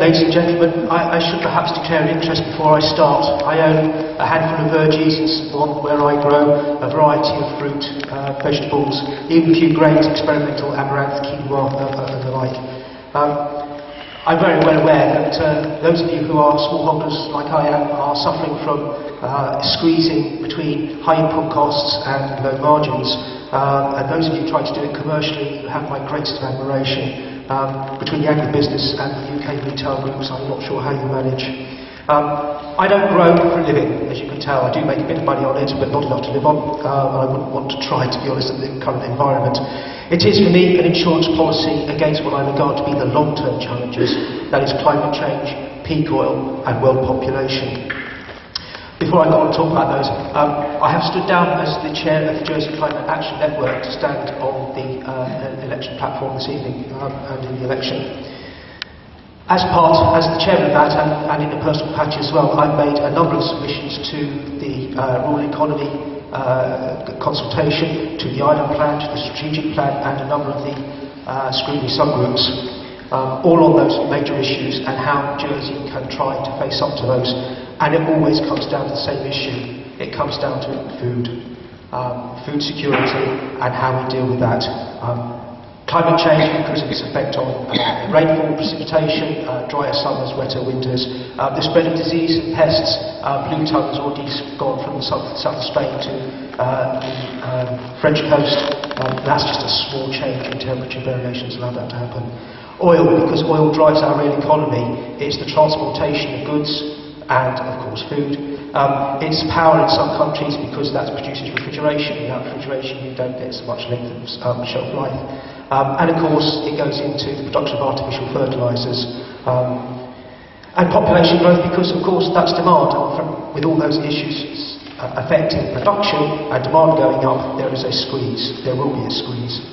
ladies and gentlemen, I should perhaps declare an interest before I start. I own a handful of verges in Swan where I grow a variety of fruit, vegetables, even a few grains, experimental amaranth, quinoa and the like. I'm very well aware that those of you who are smallholders like I am are suffering from squeezing between high input costs and low margins. And those of you trying to do it commercially have my greatest admiration. Between the agribusiness and the UK retail groups, I'm not sure how you manage. I don't grow for a living, as you can tell. I do make a bit of money on it, but not enough to live on. I wouldn't want to try, to be honest, in the current environment. It is, for me, an insurance policy against what I regard to be the long-term challenges, that is climate change, peak oil, and world population. Before I go on to talk about those, I have stood down as the chair of the Jersey Climate Action Network to stand on the election platform this evening and in the election. As the chairman of that and in a personal capacity as well, I've made a number of submissions to the rural economy consultation, to the island plan, to the strategic plan, and a number of the scrutiny subgroups, all on those major issues and how Jersey can try to face up to those. And it always comes down to the same issue. It comes down to food, food security, and how we deal with that. Climate change, because of its effect on rainfall, precipitation, drier summers, wetter winters, the spread of disease and pests. Blue tongue has already gone from the south of Spain to the French coast. That's just a small change in temperature variations allowed that to happen. Oil, because oil drives our real economy. It's the transportation of goods and, of course, food. It's power in some countries because that produces refrigeration. Without refrigeration, you don't get so much length of shelf life. And, of course, it goes into the production of artificial fertilisers. And population growth because, of course, that's demand. With all those issues affecting production and demand going up, there is a squeeze. There will be a squeeze.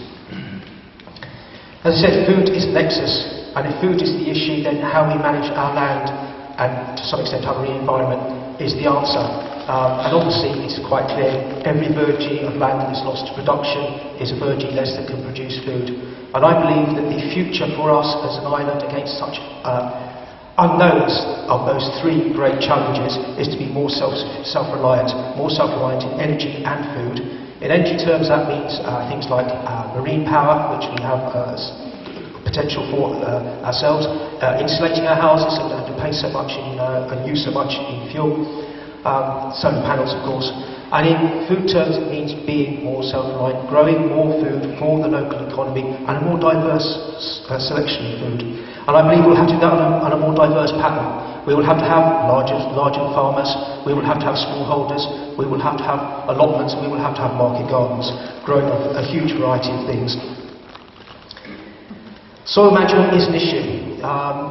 As I said, food is a nexus. And if food is the issue, then how we manage our land and to some extent our marine environment is the answer. And obviously it's quite clear, every verge of land that is lost to production is a verge less that can produce food. And I believe that the future for us as an island against such unknowns of those three great challenges is to be more self-reliant in energy and food. In energy terms that means things like marine power, which we have potential for ourselves, insulating our houses and pay so much in and use so much in fuel, solar panels of course. And in food terms it means being more self-reliant, growing more food for the local economy and a more diverse selection of food. And I believe we'll have to do that on a more diverse pattern. We will have to have larger farmers, we will have to have smallholders, we will have to have allotments, we will have to have market gardens, growing a huge variety of things. Soil management is an issue.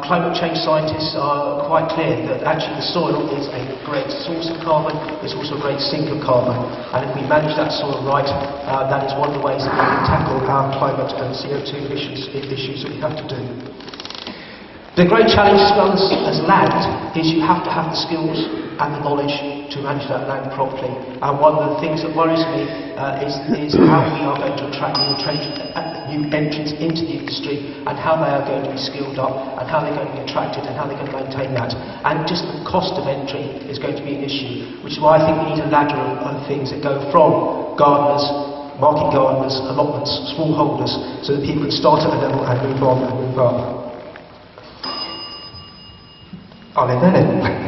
Climate change scientists are quite clear that actually the soil is a great source of carbon, it's also a great sink of carbon, and if we manage that soil right, that is one of the ways that we can tackle our climate and CO2 issues that we have to do. The great challenge as well as land is you have to have the skills and the knowledge to manage that land properly. And one of the things that worries me is how we are going to attract new entrants into the industry and how they are going to be skilled up and how they're going to be attracted and how they're going to maintain that. And just the cost of entry is going to be an issue, which is why I think we need a ladder of things that go from gardeners, market gardeners, allotments, smallholders, so that people can start at a level and move on and move up. I'll end there then.